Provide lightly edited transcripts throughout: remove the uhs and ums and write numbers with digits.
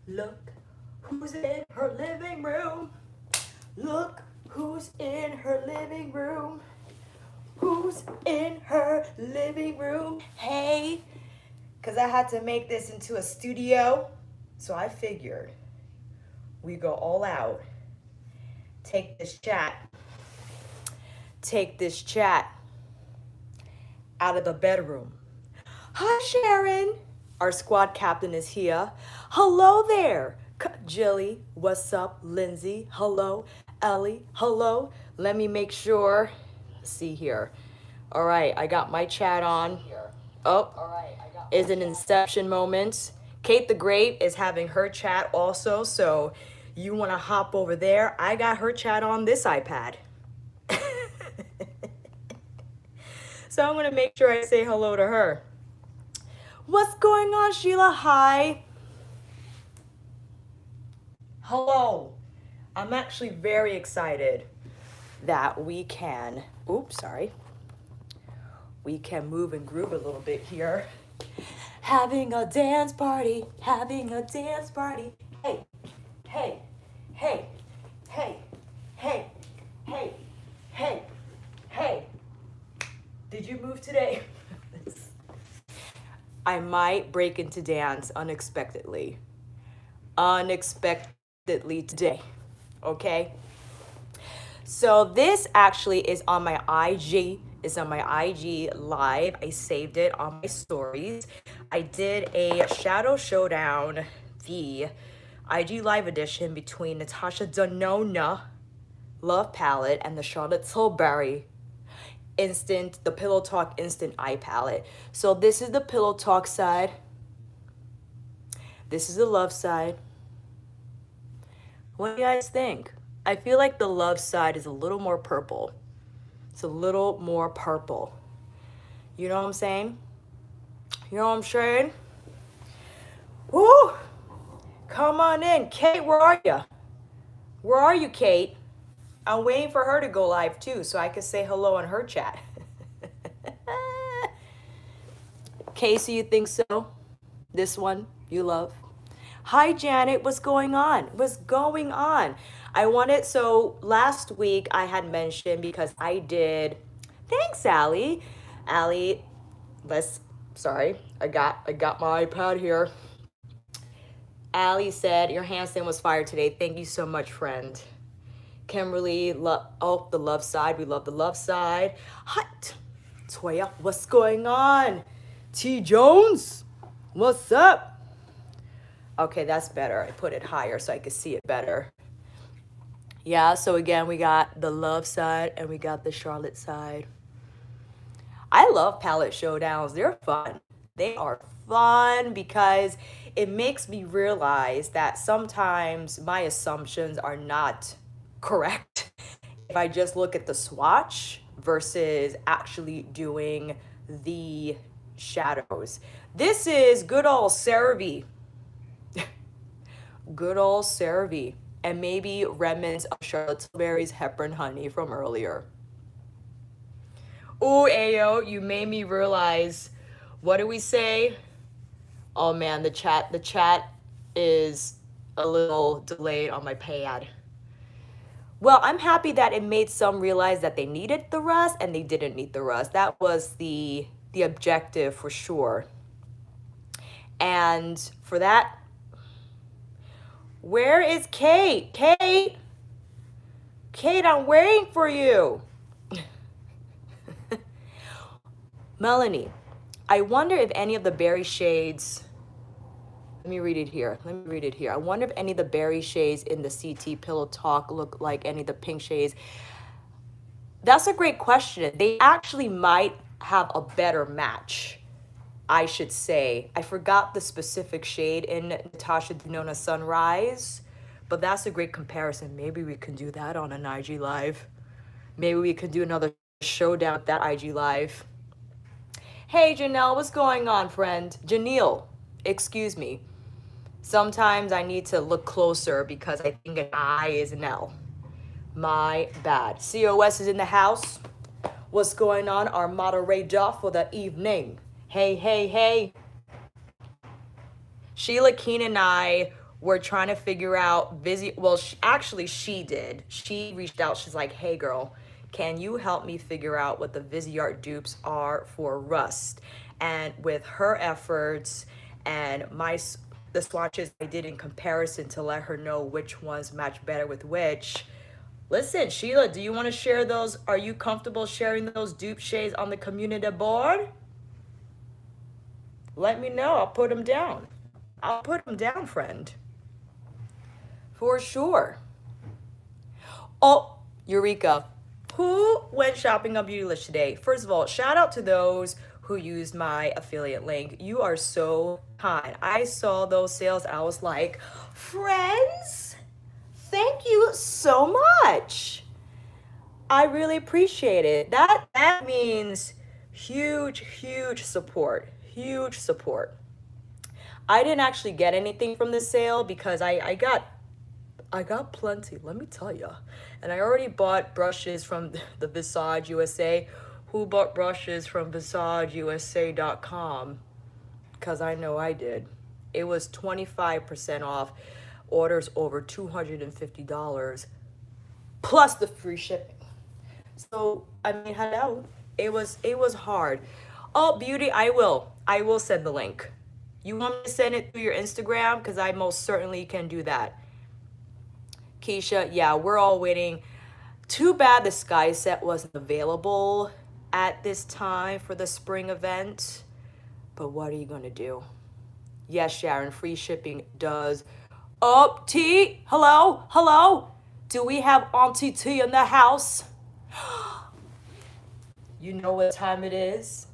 Look who's in her living room. Look who's in her living room. Who's in her living room? Hey, because I had to make this into a studio. So I figured we go all out. Take this chat out of the bedroom. Hi, Sharon. Our squad captain is here. Hello there. Jilly, what's up? Lindsay, hello. Ellie, hello. Let me make sure. Let's see here. All right, I got my chat on. Oh, is an inception moment. Kate the Great is having her chat also, so you want to hop over there. I got her chat on this iPad. So I'm going to make sure I say hello to her. What's going on, Sheila? Hi. Hello. I'm actually very excited that we can, we can move and groove a little bit here. Having a dance party, having a dance party. Hey, hey, hey, hey, hey, hey, hey, hey. Did you move today? I might break into dance unexpectedly. Unexpectedly today, okay? So this actually is on my IG. It's on my IG live. I saved it on my stories. I did a shadow showdown, the IG live edition between Natasha Denona Love Palette and the Charlotte Tilbury the Pillow Talk Instant Eye Palette. So this is the Pillow Talk side. This is the love side. What do you guys think? I feel like the love side is a little more purple. It's a little more purple. You know what I'm saying? You know what I'm saying? Woo! Come on in. Kate, where are you? Where are you, Kate? I'm waiting for her to go live too, so I can say hello in her chat. Casey, you think so? This one you love? Hi, Janet. What's going on? What's going on? So last week I had mentioned because I did. Thanks, Allie. Allie, I got my iPad here. Allie said your handstand was fire today. Thank you so much, friend. Kimberly, the love side. We love the love side. Hi, Toya, what's going on? T. Jones, what's up? Okay, that's better. I put it higher so I could see it better. Yeah, so again, we got the love side and we got the Charlotte side. I love palette showdowns. They're fun. They are fun because it makes me realize that sometimes my assumptions are not correct if I just look at the swatch versus actually doing the shadows. This is good old CeraVe. Good old CeraVe. And maybe remnants of Charlotte Tilbury's Hepburn Honey from earlier. Ooh, Ayo, you made me realize, what do we say? Oh man, the chat is a little delayed on my pad. Well, I'm happy that it made some realize that they needed the rest and they didn't need the rest. That was the objective for sure. And for that, where is Kate? Kate, I'm waiting for you. Melanie, I wonder if any of the berry shades, let me read it here. I wonder if any of the berry shades in the CT Pillow Talk look like any of the pink shades. That's a great question. They actually might have a better match, I should say. I forgot the specific shade in Natasha Denona Sunrise, but that's a great comparison. Maybe we can do that on an IG Live. Maybe we could do another showdown with that IG Live. Hey, Janelle, what's going on, friend? Janelle, excuse me. Sometimes I need to look closer because I think an I is an L. My bad. COS is in the house. What's going on? Our moderator for the evening. Hey, hey, hey. Sheila Keen and I We're trying to figure out well, actually she did. She reached out. She's like, hey girl, can you help me figure out what the Viseart dupes are for Rust? And with her efforts and the swatches I did in comparison to let her know which ones match better with which. Listen, Sheila, do you want to share those? Are you comfortable sharing those dupe shades on the community board? Let me know. I'll put them down. I'll put them down, friend. For sure. Oh, Eureka. Who went shopping on Beautylish today? First of all, shout out to those who used my affiliate link. You are so kind. I saw those sales. I was like, friends, thank you so much. I really appreciate it. That means huge, huge support. Huge support. I didn't actually get anything from this sale because I got plenty, let me tell you. And I already bought brushes from the Visage USA. Who bought brushes from VisageUSA.com? Because I know I did. It was 25% off orders over $250 plus the free shipping. So, I mean, hello. It was hard. Oh, Beauty, I will send the link. You want me to send it through your Instagram? Because I most certainly can do that. Keisha, yeah, we're all waiting. Too bad the Sky Set wasn't available at this time for the spring event. But what are you going to do? Yes, Sharon, free shipping does. Oh, T, hello, hello. Do we have Auntie T in the house? You know what time it is?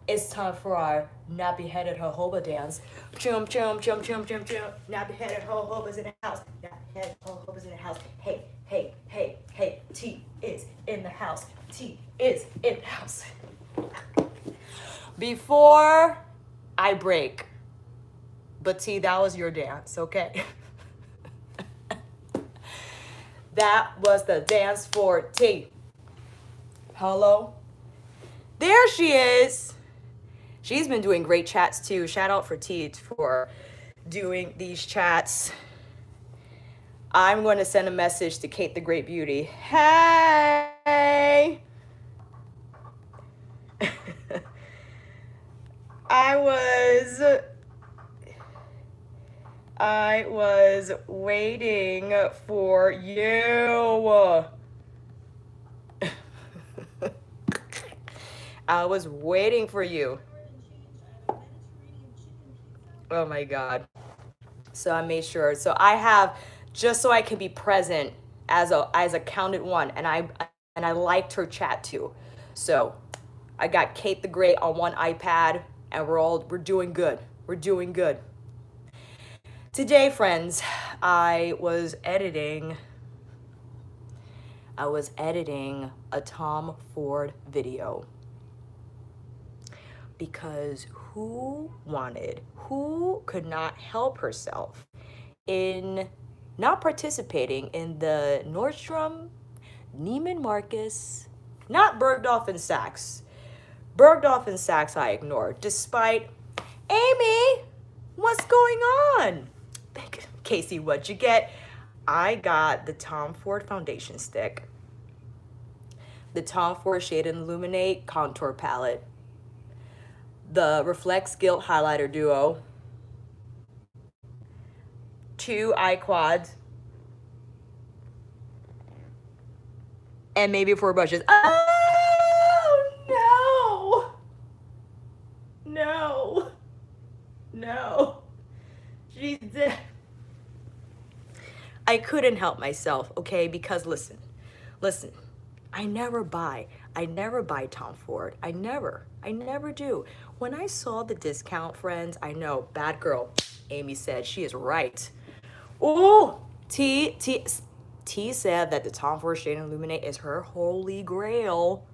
It's time for our nappy-headed jojoba dance. Chum, chum, chum, chum, chum, chum. Nappy-headed jojoba's in the house. Nappy-headed jojoba's in the house. Hey, hey, hey, hey. T is in the house. T is in the house. Before I break, but T, that was your dance, okay? That was the dance for T. Hello? There she is. She's been doing great chats too. Shout out for T for doing these chats. I'm going to send a message to Kate the Great Beauty. Hey! I was waiting for you. I was waiting for you. Oh my God. So I made sure. So I have, just so I can be present as a counted one, and I liked her chat too. So I got Kate the Great on one iPad, and we're doing good. We're doing good. Today, friends, I was editing a Tom Ford video. Because who could not help herself in not participating in the Nordstrom, Neiman Marcus, not Bergdorf and Saks. Bergdorf and Saks I ignored, despite, Amy, what's going on? Casey, what'd you get? I got the Tom Ford foundation stick, the Tom Ford Shade and Illuminate contour palette, the Reflex Gilt Highlighter Duo, 2 eye quads, and maybe 4 brushes. Oh, no. No. No. She's dead. I couldn't help myself, okay? Because listen, I never buy Tom Ford. I never do. When I saw the discount, friends, I know, bad girl, Amy said, she is right. Oh, T said that the Tom Ford Shade and Illuminate is her holy grail.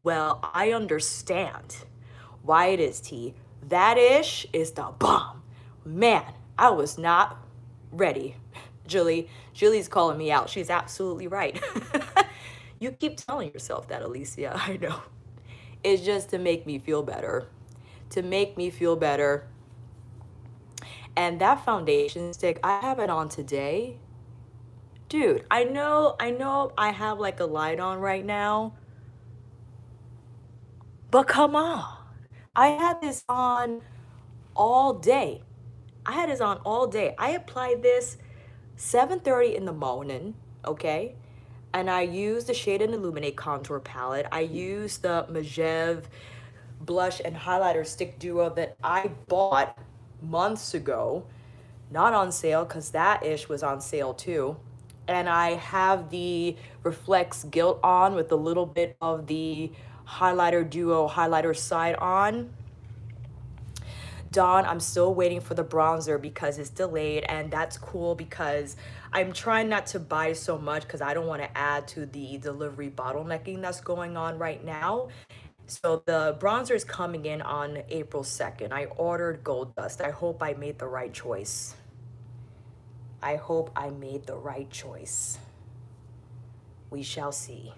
Well, I understand why it is, T. That ish is the bomb. Man, I was not ready. Julie's calling me out. She's absolutely right. You keep telling yourself that, Alicia. I know. It's just to make me feel better. To make me feel better. And that foundation stick, I have it on today. Dude, I know I have like a light on right now, but come on. I had this on all day. I had this on all day. I applied this 7:30 in the morning, okay? And I used the Shade and Illuminate contour palette. I used the Majev blush and highlighter stick duo that I bought months ago. Not on sale, because that ish was on sale too. And I have the Reflex Gilt on with a little bit of the highlighter duo highlighter side on. Dawn, I'm still waiting for the bronzer because it's delayed, and that's cool because I'm trying not to buy so much because I don't want to add to the delivery bottlenecking that's going on right now. So the bronzer is coming in on April 2nd. I ordered Gold Dust. I hope I made the right choice. I hope I made the right choice. We shall see.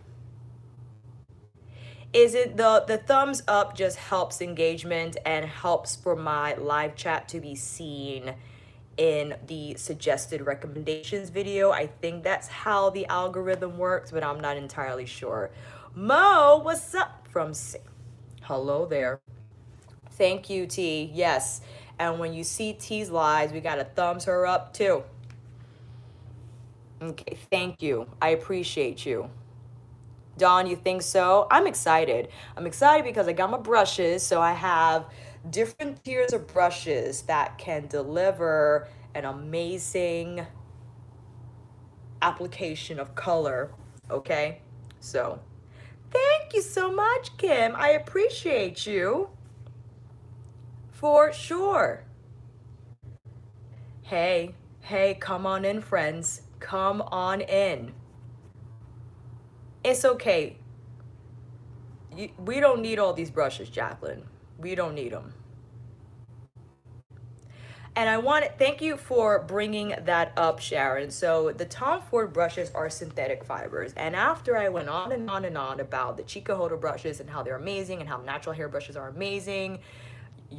Is it the thumbs up just helps engagement and helps for my live chat to be seen in the suggested recommendations video? I think that's how the algorithm works, but I'm not entirely sure. Mo, what's up from hello there. Thank you, T. Yes. And when you see T's lives, we got to thumbs her up too. Okay, thank you. I appreciate you. Dawn, you think so? I'm excited. I'm excited because I got my brushes. So I have different tiers of brushes that can deliver an amazing application of color. Okay? So thank you so much, Kim. I appreciate you. For sure. Hey, come on in, friends. Come on in. It's okay. We don't need all these brushes, Jacqueline. We don't need them. And I want to thank you for bringing that up, Sharon. So the Tom Ford brushes are synthetic fibers. And after I went on and on and on about the Chica Hodo brushes and how they're amazing and how natural hair brushes are amazing,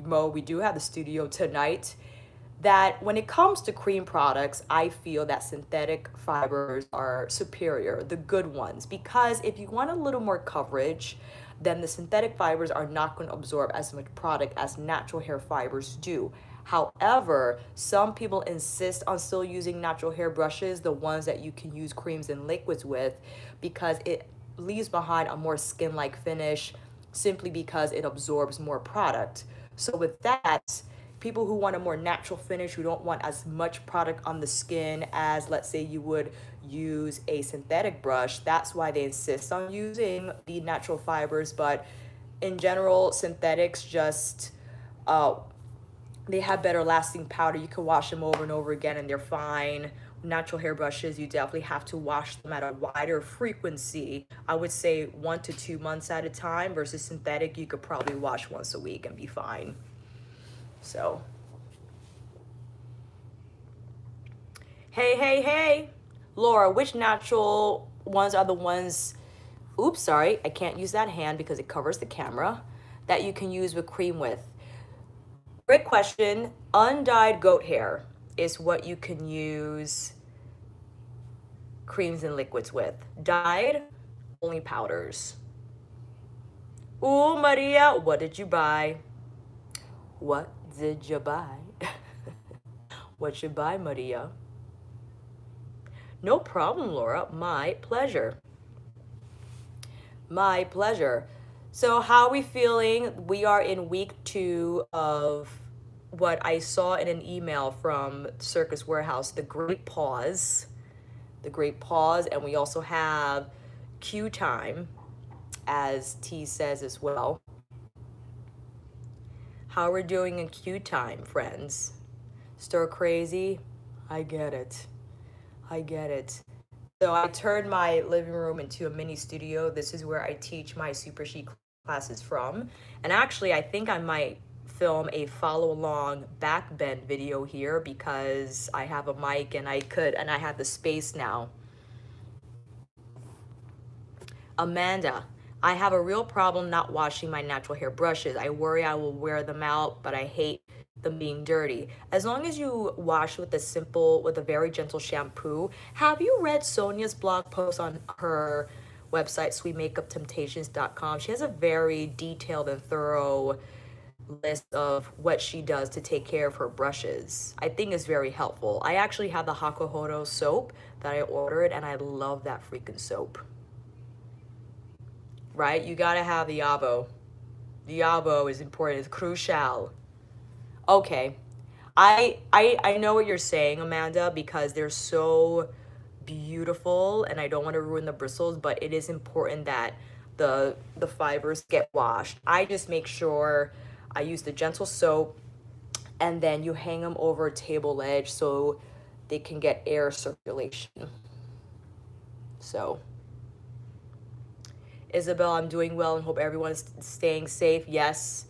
Mo, we do have the studio tonight. That when it comes to cream products, I feel that synthetic fibers are superior, the good ones, because if you want a little more coverage, then the synthetic fibers are not going to absorb as much product as natural hair fibers do. However, some people insist on still using natural hair brushes, the ones that you can use creams and liquids with, because it leaves behind a more skin-like finish simply because it absorbs more product. So with that, people who want a more natural finish, who don't want as much product on the skin as, let's say, you would use a synthetic brush, that's why they insist on using the natural fibers. But in general, synthetics just, they have better lasting powder. You can wash them over and over again and they're fine. Natural hair brushes, you definitely have to wash them at a wider frequency. I would say 1 to 2 months at a time, versus synthetic, you could probably wash once a week and be fine. So, hey, Laura, which natural ones are the ones, oops, sorry, I can't use that hand because it covers the camera, that you can use with cream with? Great question. Undyed goat hair is what you can use creams and liquids with. Dyed, only powders. Ooh, Maria, what did you buy? What did you buy? What you buy, Maria? No problem, Laura. My pleasure. My pleasure. So how are we feeling? We are in week 2 of what I saw in an email from Circus Warehouse, the Great Pause. The Great Pause. And we also have Q time, as T says as well. How we're doing in Q time, friends? Stir crazy? I get it. I get it. So I turned my living room into a mini studio. This is where I teach my SuperShe classes from. And actually, I think I might film a follow along back bend video here because I have a mic and I have the space now. Amanda, I have a real problem not washing my natural hair brushes. I worry I will wear them out, but I hate them being dirty. As long as you wash with a very gentle shampoo. Have you read Sonia's blog post on her website, sweetmakeuptemptations.com? She has a very detailed and thorough list of what she does to take care of her brushes. I think is very helpful. I actually have the Hakuhodo soap that I ordered, and I love that freaking soap. Right? You gotta have the Avo. The Avo is important. It's crucial. Okay. I know what you're saying, Amanda, because they're so beautiful, and I don't want to ruin the bristles, but it is important that the fibers get washed. I just make sure I use the gentle soap, and then you hang them over a table edge so they can get air circulation. So, Isabel, I'm doing well and hope everyone's staying safe. Yes.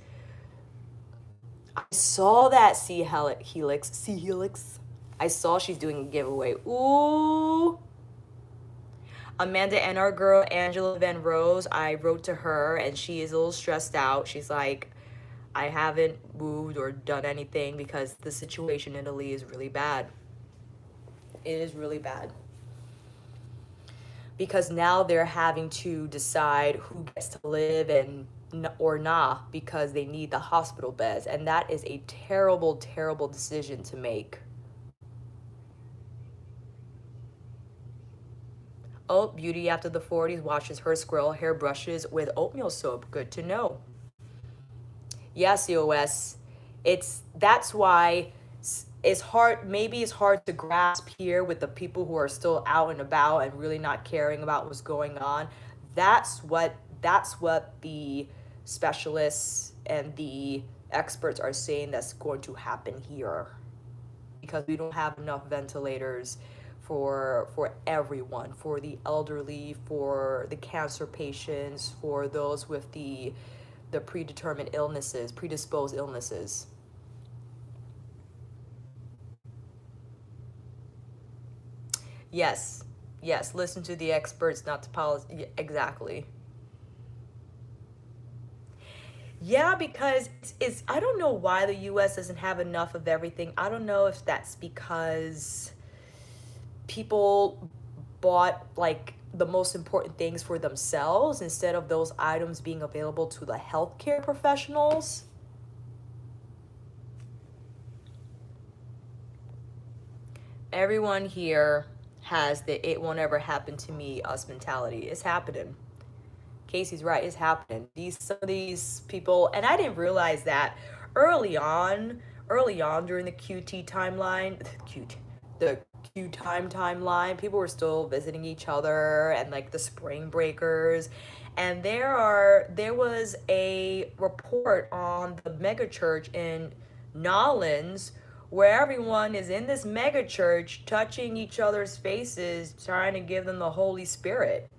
I saw that sea helix. I saw she's doing a giveaway. Ooh. Amanda and our girl, Angela Van Rose, I wrote to her and she is a little stressed out. She's like, I haven't moved or done anything because the situation in Italy is really bad. It is really bad. Because now they're having to decide who gets to live and or not because they need the hospital beds. And that is a terrible, terrible decision to make. Oh, Beauty after the 40s washes her squirrel hair brushes with oatmeal soap. Good to know. Yes, COS. That's why it's hard. Maybe it's hard to grasp here with the people who are still out and about and really not caring about what's going on. That's what the specialists and the experts are saying that's going to happen here, because we don't have enough ventilators for everyone, for the elderly, for the cancer patients, for those with the predisposed illnesses. Yes, listen to the experts, not to policy. Exactly. Yeah, because it's I don't know why the US doesn't have enough of everything. I don't know if that's because people bought like the most important things for themselves instead of those items being available to the healthcare professionals. Everyone here has the "it won't ever happen to me" us mentality. It's happening. Casey's right, it's happening. Some of these people, and I didn't realize that early on during the QT timeline, the Q time timeline, people were still visiting each other and like the spring breakers. And there was a report on the mega church in Nolens where everyone is in this mega church touching each other's faces, trying to give them the Holy Spirit.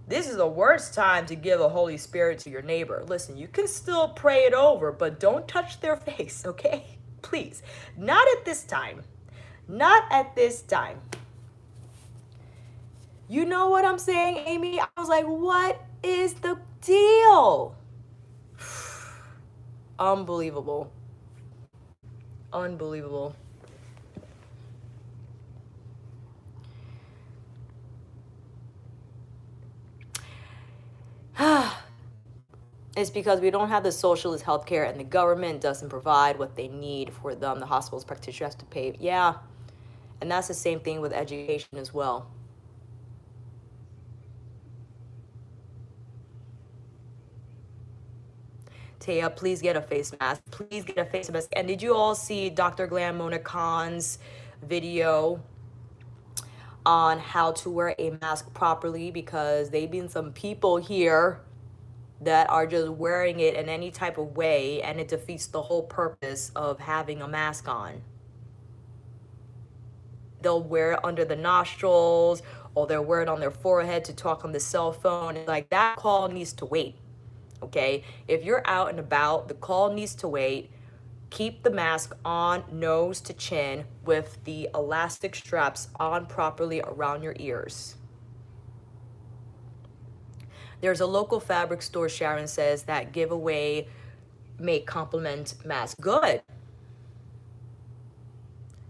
This is the worst time to give the Holy Spirit to your neighbor. Listen, you can still pray it over, but don't touch their face, okay? Please. Not at this time. Not at this time. You know what I'm saying, Amy? I was like, what is the deal? Unbelievable. Unbelievable. It's because we don't have the socialist healthcare and the government doesn't provide what they need for them. The hospital's practitioner has to pay. Yeah. And that's the same thing with education as well. Taya, please get a face mask. Please get a face mask. And did you all see Dr. Glam Mona Khan's video on how to wear a mask properly? Because they've been some people here that are just wearing it in any type of way, and it defeats the whole purpose of having a mask on. They'll wear it under the nostrils, or they'll wear it on their forehead to talk on the cell phone. Like, that call needs to wait, okay? If you're out and about, the call needs to wait. Keep the mask on nose to chin with the elastic straps on properly around your ears. There's a local fabric store, Sharon says, that give away make complement masks. Good.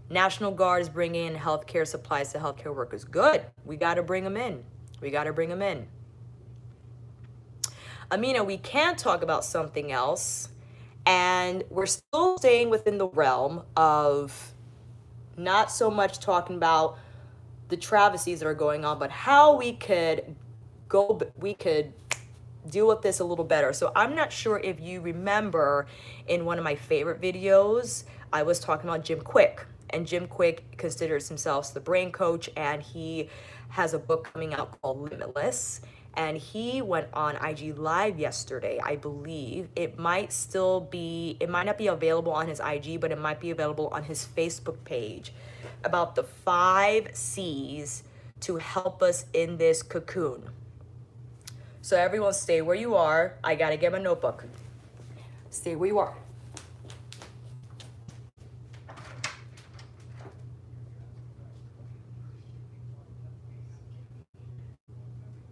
National Guard is bringing in healthcare supplies to healthcare workers. Good. We got to bring them in. We got to bring them in. Amina, we can talk about something else, and we're still staying within the realm of not so much talking about the travesties that are going on, but how we could deal with this a little better. So I'm not sure if you remember in one of my favorite videos, I was talking about Jim Kwik. And Jim Kwik considers himself the brain coach, and he has a book coming out called Limitless. And he went on IG Live yesterday, I believe. It might not be available on his IG, but it might be available on his Facebook page, about the 5 C's to help us in this cocoon. So everyone stay where you are. I gotta get my notebook. Stay where you are.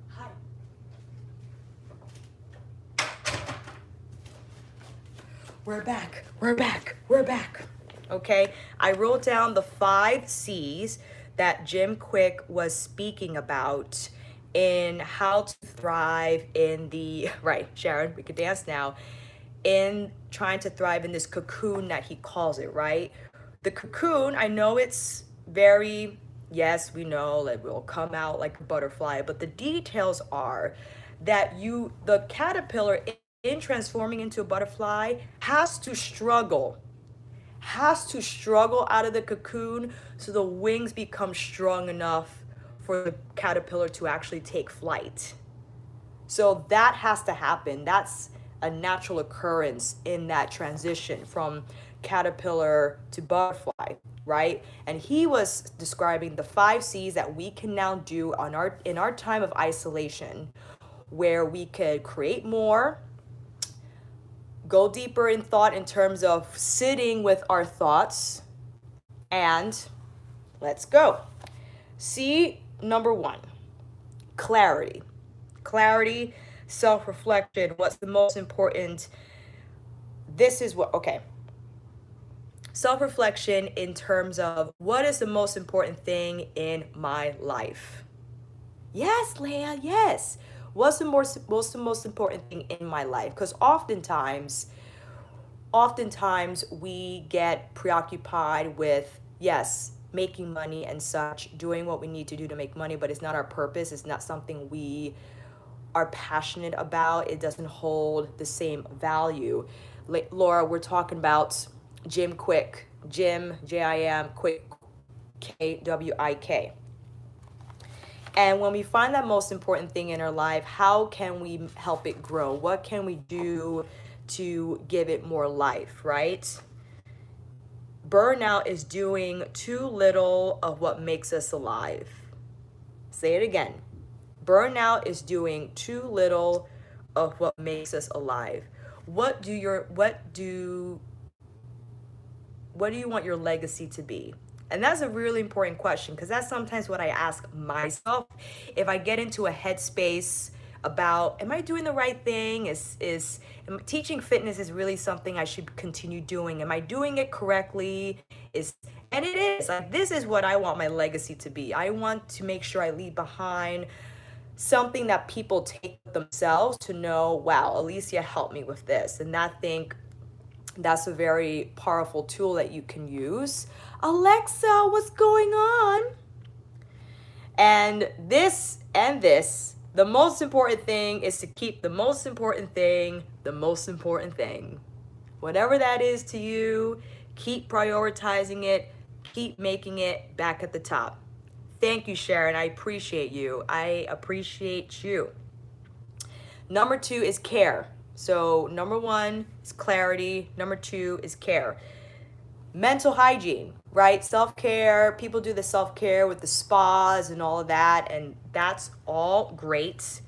Hi. We're back. Okay, I wrote down the 5 C's that Jim Kwik was speaking about in how to thrive in the, right, Sharon, we could dance now, in trying to thrive in this cocoon that he calls it, right? The cocoon, I know it's very, yes, we know, like we'll come out like a butterfly, but the details are that the caterpillar in transforming into a butterfly has to struggle out of the cocoon so the wings become strong enough for the caterpillar to actually take flight. So that has to happen. That's a natural occurrence in that transition from caterpillar to butterfly, right? And he was describing the 5 C's that we can now do in our time of isolation, where we could create more, go deeper in thought in terms of sitting with our thoughts, and let's go. C number 1, clarity. Clarity, self-reflection. What's the most important? Self-reflection in terms of what is the most important thing in my life? Yes, Leah, yes. What's the most important thing in my life? Because oftentimes we get preoccupied with, yes, making money and such, doing what we need to do to make money, but it's not our purpose. It's not something we are passionate about. It doesn't hold the same value. Like Laura, we're talking about Jim Kwik, Jim, Jim, Kwik, Kwik. And when we find that most important thing in our life, how can we help it grow? What can we do to give it more life, right? Burnout is doing too little of what makes us alive. Say it again. Burnout is doing too little of what makes us alive. What do you want your legacy to be? And that's a really important question, because that's sometimes what I ask myself. If I get into a headspace about, am I doing the right thing? Teaching fitness is really something I should continue doing. Am I doing it correctly? And it is. Like, this is what I want my legacy to be. I want to make sure I leave behind something that people take themselves to know, wow, Alicia helped me with this. And I think that's a very powerful tool that you can use. Alexa, what's going on? And this, the most important thing is to keep the most important thing the most important thing. Whatever that is to you, keep prioritizing it, keep making it back at the top. Thank you, Sharon. I appreciate you. I appreciate you. Number 2 is care. So number 1 is clarity. Number 2 is care. Mental hygiene, right? Self-care. People do the self-care with the spas and all of that, and that's all great.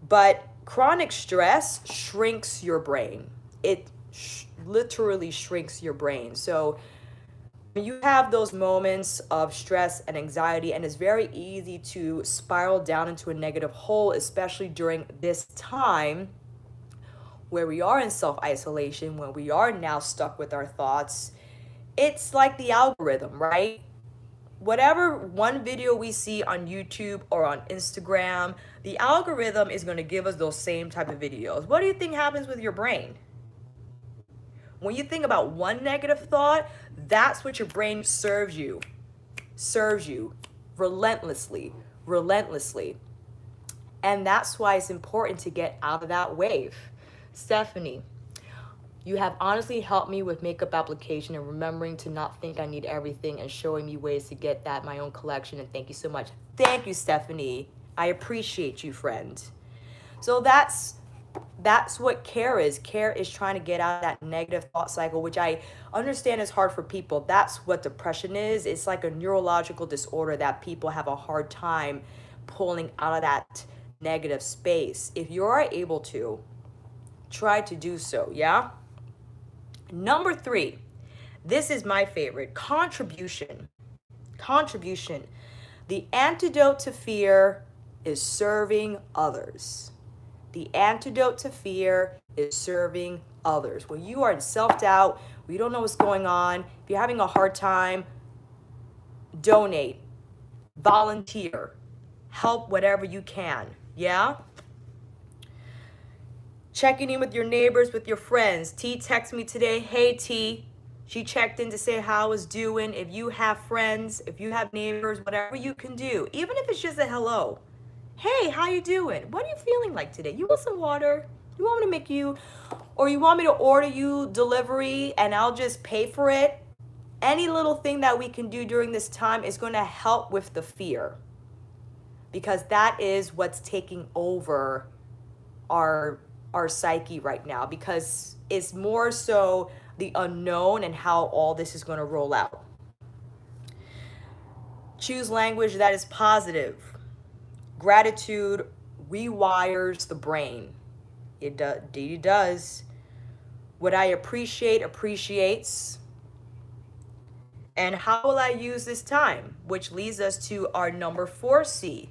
But chronic stress shrinks your brain. It literally shrinks your brain. So when you have those moments of stress and anxiety, and it's very easy to spiral down into a negative hole, especially during this time, where we are in self-isolation, when we are now stuck with our thoughts, it's like the algorithm, right? Whatever one video we see on YouTube or on Instagram, the algorithm is going to give us those same type of videos. What do you think happens with your brain? When you think about one negative thought, that's what your brain serves you relentlessly. And that's why it's important to get out of that wave. Stephanie, you have honestly helped me with makeup application and remembering to not think I need everything and showing me ways to get that my own collection. And thank you so much. Thank you, Stephanie. I appreciate you, friend. So that's what care is. Care is trying to get out of that negative thought cycle, which I understand is hard for people. That's what depression is. It's like a neurological disorder that people have a hard time pulling out of that negative space. If you are able to, try to do so, yeah? Number 3, this is my favorite, contribution. Contribution. The antidote to fear is serving others. The antidote to fear is serving others. When you are in self-doubt, when you don't know what's going on, if you're having a hard time, donate, volunteer, help whatever you can, yeah? Checking in with your neighbors, with your friends. T texted me today. Hey, T. She checked in to say how I was doing. If you have friends, if you have neighbors, whatever you can do, even if it's just a hello. Hey, how you doing? What are you feeling like today? You want some water? You want me to make you, or you want me to order you delivery and I'll just pay for it? Any little thing that we can do during this time is going to help with the fear, because that is what's taking over our psyche right now, because it's more so the unknown and how all this is going to roll out. Choose language that is positive. Gratitude rewires the brain. It does. What I appreciate appreciates. And how will I use this time? Which leads us to our number 4C.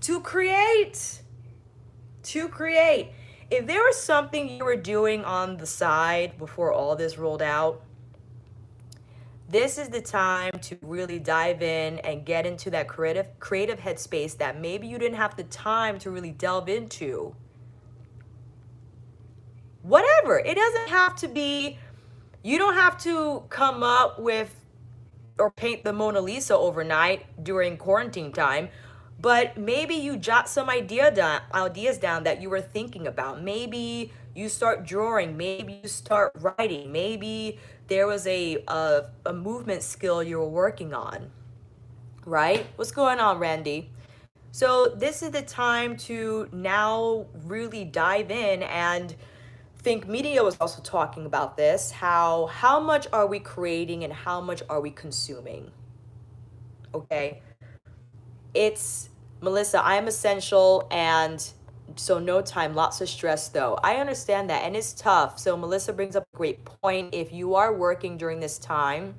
To create. To create. If there was something you were doing on the side before all this rolled out, this is the time to really dive in and get into that creative headspace that maybe you didn't have the time to really delve into. Whatever. It doesn't have to be, you don't have to come up with or paint the Mona Lisa overnight during quarantine time. But maybe you jot some ideas down that you were thinking about. Maybe you start drawing. Maybe you start writing. Maybe there was a movement skill you were working on, right? What's going on, Randy? So this is the time to now really dive in and think. Media was also talking about this. How much are we creating and how much are we consuming? Okay. It's Melissa, I am essential, and so no time, lots of stress though. I understand that, and it's tough. So Melissa brings up a great point. If you are working during this time,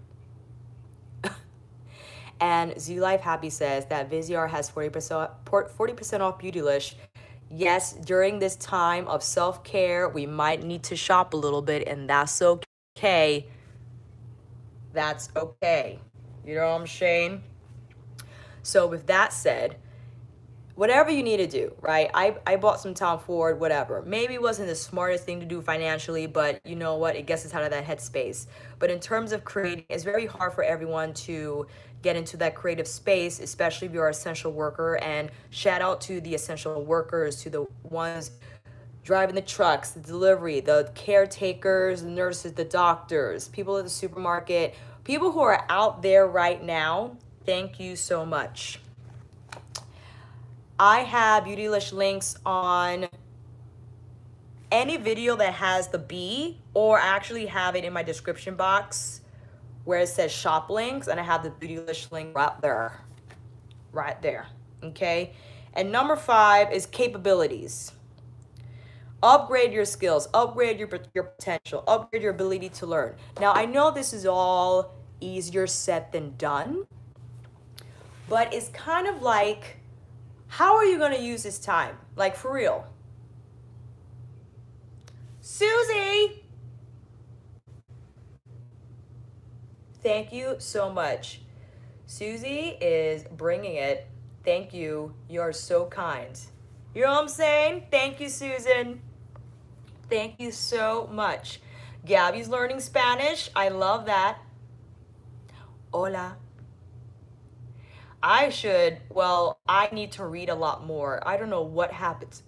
and Z Life Happy says that Viziar has 40% off Beautylish. Yes, during this time of self-care, we might need to shop a little bit, and that's okay. That's okay. You know what I'm saying? So with that said, whatever you need to do, right? I bought some Tom Ford, whatever. Maybe it wasn't the smartest thing to do financially, but you know what? It gets us out of that headspace. But in terms of creating, it's very hard for everyone to get into that creative space, especially if you're an essential worker. And shout out to the essential workers, to the ones driving the trucks, the delivery, the caretakers, the nurses, the doctors, people at the supermarket, people who are out there right now. Thank you so much. I have Beautylish links on any video that has the B, or I actually have it in my description box where it says shop links, and I have the Beautylish link right there, okay? And number 5 is capabilities. Upgrade your skills, upgrade your potential, upgrade your ability to learn. Now, I know this is all easier said than done, but it's kind of like, how are you going to use this time? Like, for real. Susie! Thank you so much. Susie is bringing it. Thank you. You're so kind. You know what I'm saying? Thank you, Susan. Thank you so much. Gabby's learning Spanish. I love that. Hola. I need to read a lot more. I don't know what happens,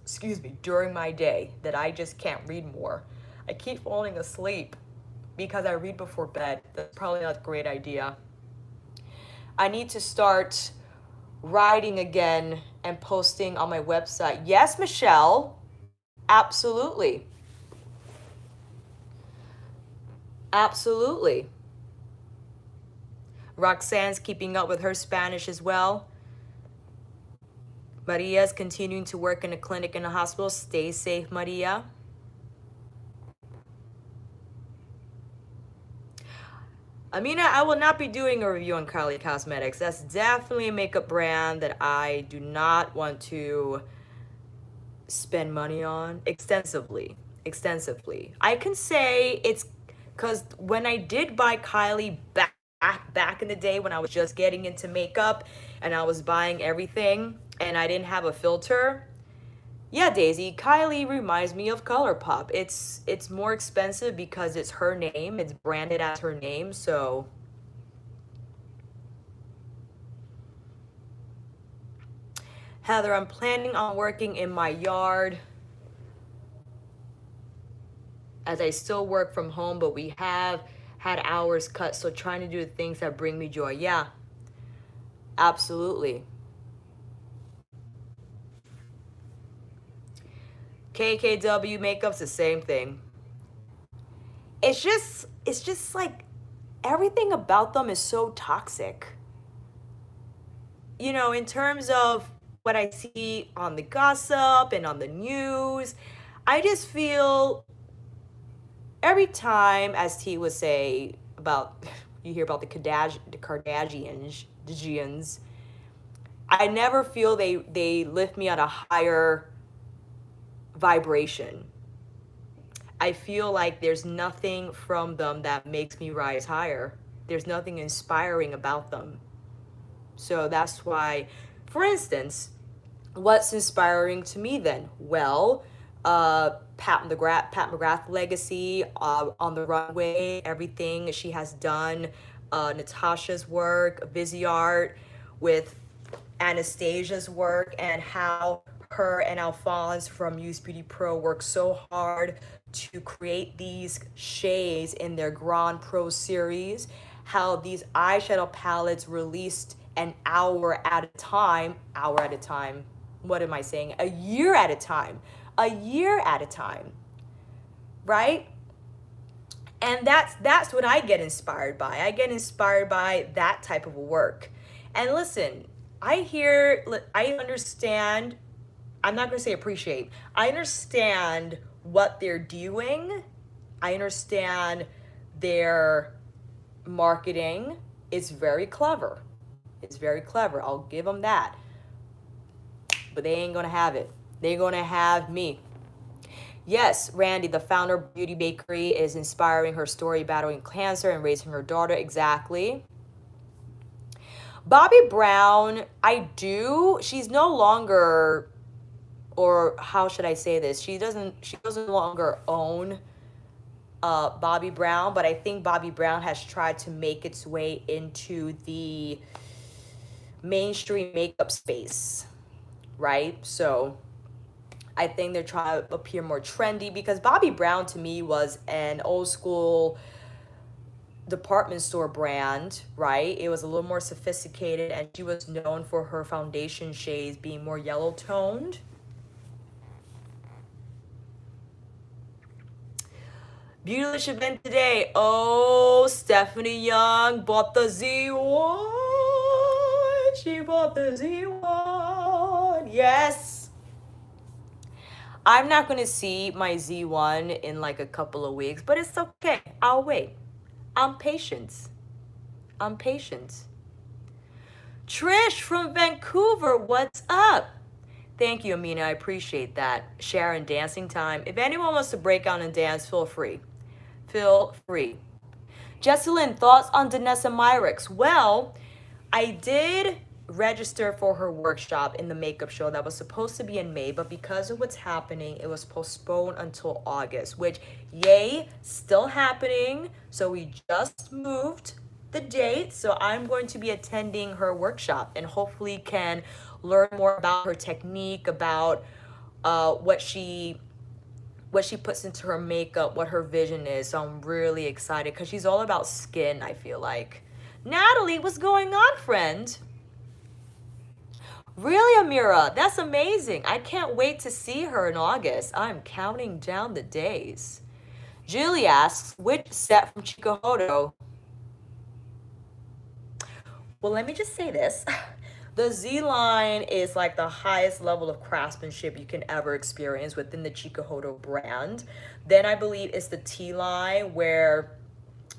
during my day that I just can't read more. I keep falling asleep because I read before bed. That's probably not a great idea. I need to start writing again and posting on my website. Yes, Michelle. Absolutely. Absolutely. Roxanne's keeping up with her Spanish as well. Maria's continuing to work in a clinic in a hospital. Stay safe, Maria. Amina, I will not be doing a review on Kylie Cosmetics. That's definitely a makeup brand that I do not want to spend money on extensively. I can say it's because when I did buy Kylie back in the day when I was just getting into makeup and I was buying everything and I didn't have a filter. Yeah, Daisy, Kylie reminds me of ColourPop. It's more expensive because it's her name. It's branded as her name, so Heather, I'm planning on working in my yard as I still work from home, but we have had hours cut, so trying to do the things that bring me joy. Yeah, absolutely. KKW makeup's the same thing. It's just like everything about them is so toxic. You know, in terms of what I see on the gossip and on the news, I just feel every time, as T would say about, you hear about the Kardashians, I never feel they lift me at a higher vibration. I feel like there's nothing from them that makes me rise higher. There's nothing inspiring about them. So that's why, for instance, what's inspiring to me then? Well, Pat McGrath legacy, on the runway, everything she has done, Natasha's work, Visyart with Anastasia's work, and how her and Alphonse from Muse Beauty Pro work so hard to create these shades in their Grand Pro series, how these eyeshadow palettes released an hour at a time, what am I saying? A year at a time, right? And that's what I get inspired by. I get inspired by that type of work. And listen, I understand, I'm not going to say appreciate, I understand what they're doing. I understand their marketing is very clever. It's very clever. I'll give them that. But they ain't going to have it. They're going to have me. Yes, Randy, the founder of Beauty Bakery, is inspiring her story battling cancer and raising her daughter. Exactly. Bobbi Brown, she's no longer, or how should I say this? She doesn't longer own Bobbi Brown, but I think Bobbi Brown has tried to make its way into the mainstream makeup space, right? So I think they're trying to appear more trendy, because Bobbi Brown to me was an old school department store brand, right? It was a little more sophisticated, and she was known for her foundation shades being more yellow toned. Beautylish event today. Oh, Stephanie Young bought the Z1. She bought the Z1. Yes. I'm not going to see my Z1 in like a couple of weeks, but it's okay. I'll wait. I'm patient. Trish from Vancouver, what's up? Thank you, Amina. I appreciate that. Sharon, dancing time. If anyone wants to break out and dance, feel free. Feel free. Jesselyn, thoughts on Danessa Myricks? Well, I did register for her workshop in the makeup show that was supposed to be in May, but because of what's happening, it was postponed until August, which, yay, still happening. So we just moved the date. So I'm going to be attending her workshop and hopefully can learn more about her technique, about what she puts into her makeup, what her vision is. So I'm really excited because she's all about skin, I feel like. Natalie, what's going on, friend? Really, Amira? That's amazing. I can't wait to see her in August. I'm counting down the days. Julie asks, which set from Chikuhodo? Well, let me just say this. The Z line is like the highest level of craftsmanship you can ever experience within the Chikuhodo brand. Then I believe it's the T line where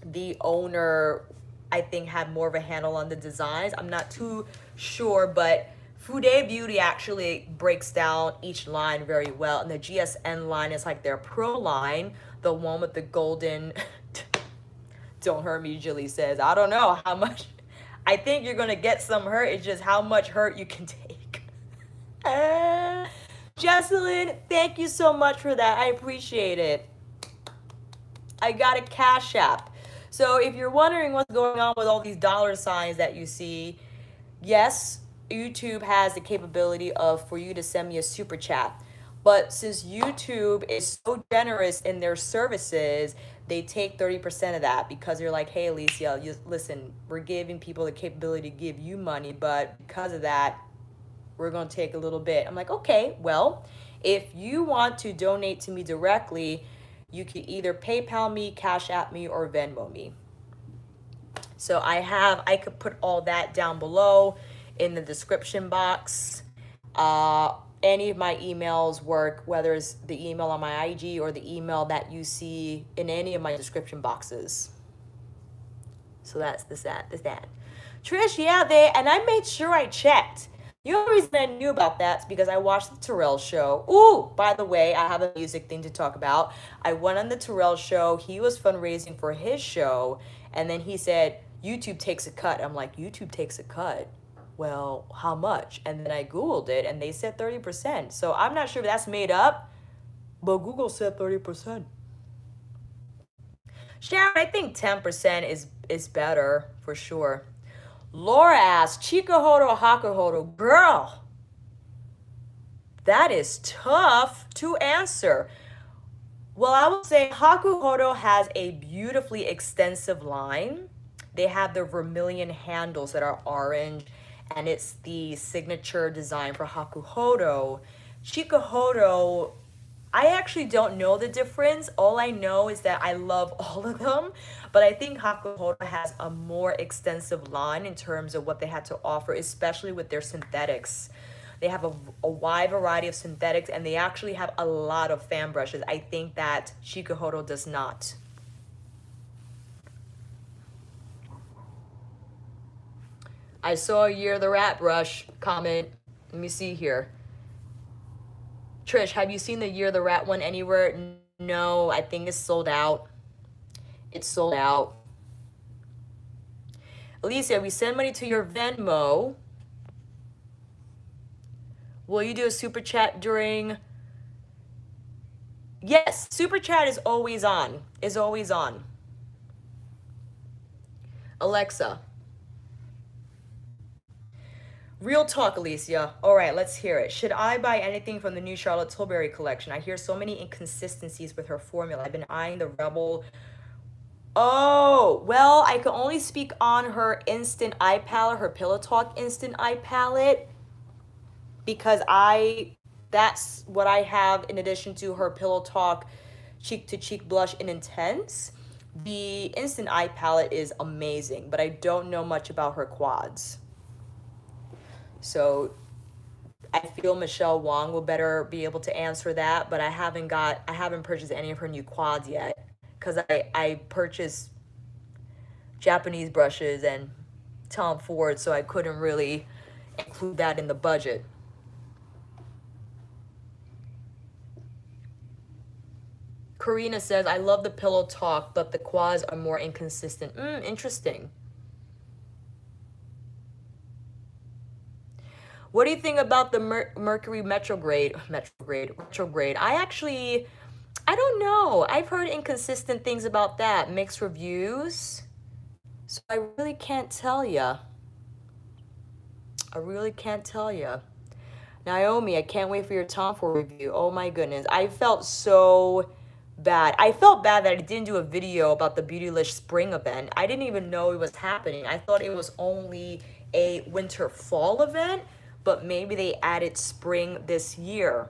the owner, I think, had more of a handle on the designs. I'm not too sure, but Fude Beauty actually breaks down each line very well. And the GSN line is like their pro line, the one with the golden, don't hurt me, Julie says. I don't know how much. I think you're going to get some hurt. It's just how much hurt you can take. Jesselyn, thank you so much for that. I appreciate it. I got a Cash App. So if you're wondering what's going on with all these dollar signs that you see, yes, YouTube has the capability of for you to send me a super chat. But since YouTube is so generous in their services, they take 30% of that because they're like, hey, Alicia, listen, we're giving people the capability to give you money, but because of that, we're going to take a little bit. I'm like, okay, well, if you want to donate to me directly, you can either PayPal me, Cash App me, or Venmo me. So I could put all that down below in the description box. Any of my emails work, whether it's the email on my IG or the email that you see in any of my description boxes. So that's that. Trish, yeah, and I made sure I checked. The only reason I knew about that is because I watched the Terrell show. Ooh, by the way, I have a music thing to talk about. I went on the Terrell show. He was fundraising for his show, and then he said, YouTube takes a cut. I'm like, YouTube takes a cut? Well, how much? And then I Googled it, and they said 30%. So I'm not sure if that's made up, but Google said 30%. Sharon, I think 10% is better, for sure. Laura asks, Chikuhodo, Hakuhodo, girl, that is tough to answer. Well, I would say Hakuhodo has a beautifully extensive line. They have the vermilion handles that are orange, and it's the signature design for Hakuhodo. Chikuhodo, I actually don't know the difference. All I know is that I love all of them, but I think Hakuhodo has a more extensive line in terms of what they had to offer, especially with their synthetics. They have a wide variety of synthetics, and they actually have a lot of fan brushes. I think that Chikuhodo does not. I saw a Year the Rat brush comment. Let me see here. Trish, have you seen the Year the Rat one anywhere? No, I think it's sold out. It's sold out. Alicia, we send money to your Venmo. Will you do a super chat during? Yes, super chat is always on. Is always on. Alexa. Real talk, Alicia. All right, let's hear it. Should I buy anything from the new Charlotte Tilbury collection? I hear so many inconsistencies with her formula. I've been eyeing the Rebel. Oh, well, I can only speak on her Instant Eye Palette, her Pillow Talk Instant Eye Palette, because that's what I have in addition to her Pillow Talk Cheek to Cheek Blush in Intense. The Instant Eye Palette is amazing, but I don't know much about her quads. So I feel Michelle Wong will better be able to answer that, but I haven't purchased any of her new quads yet because I purchased Japanese brushes and Tom Ford, so I couldn't really include that in the budget. Karina says, I love the pillow talk, but the quads are more inconsistent. Interesting. What do you think about the Mercury retrograde? I don't know. I've heard inconsistent things about that. Mixed reviews. So I really can't tell ya. I really can't tell ya. Naomi, I can't wait for your Tom Ford review. Oh my goodness. I felt so bad. I felt bad that I didn't do a video about the Beautylish Spring event. I didn't even know it was happening. I thought it was only a winter fall event, but maybe they added spring this year.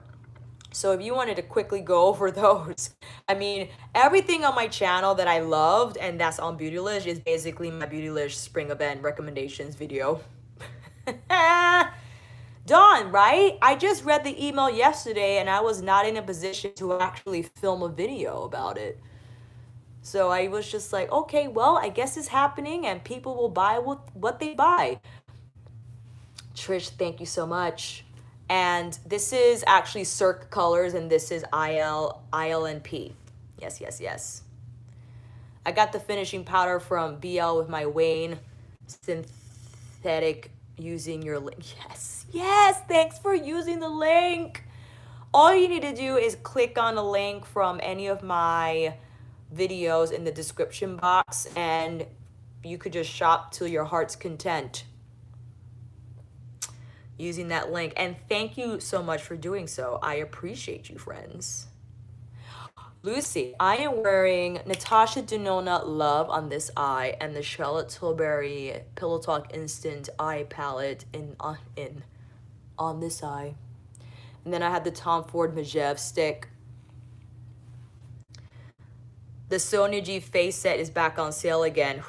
So if you wanted to quickly go over those, I mean, everything on my channel that I loved and that's on Beautylish is basically my Beautylish Spring event recommendations video. Dawn, right? I just read the email yesterday and I was not in a position to actually film a video about it. So I was just like, okay, well, I guess it's happening and people will buy what they buy. Trish, thank you so much. And this is actually Cirque colors and this is ILNP. Yes, yes, yes. I got the finishing powder from BL with my Wayne synthetic using your link. Yes, yes, thanks for using the link. All you need to do is click on a link from any of my videos in the description box and you could just shop to your heart's content using that link. And thank you so much for doing so. I appreciate you, friends. Lucy, I am wearing Natasha Denona Love on this eye and the Charlotte Tilbury Pillow Talk Instant Eye Palette on this eye. And then I had the Tom Ford Majev stick. The Sonia G face set is back on sale again.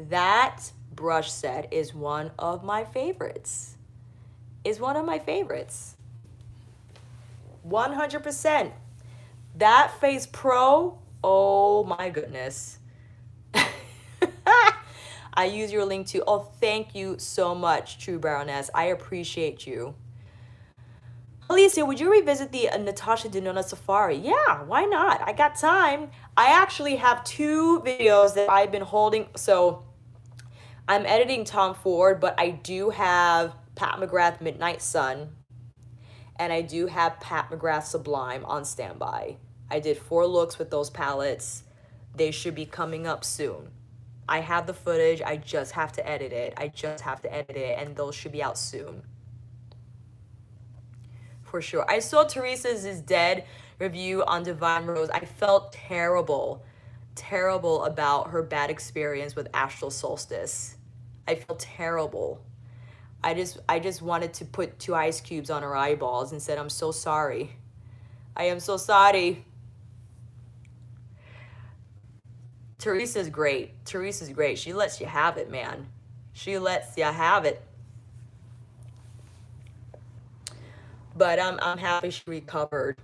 That brush set is one of my favorites. 100%. That Face Pro, oh my goodness. I use your link too. Oh, thank you so much, True Baroness. I appreciate you. Alicia, would you revisit the Natasha Denona Safari? Yeah, why not? I got time. I actually have 2 videos that I've been holding. So I'm editing Tom Ford, but I do have Pat McGrath Midnight Sun. And I do have Pat McGrath Sublime on standby. I did 4 looks with those palettes. They should be coming up soon. I have the footage. I just have to edit it. And those should be out soon. For sure. I saw Teresa's is Dead review on Divine Rose. I felt terrible about her bad experience with Astral Solstice. I felt terrible. I just wanted to put 2 ice cubes on her eyeballs and said, I'm so sorry. I am so sorry. Teresa's great. She lets you have it, man. She lets you have it. But I'm happy she recovered.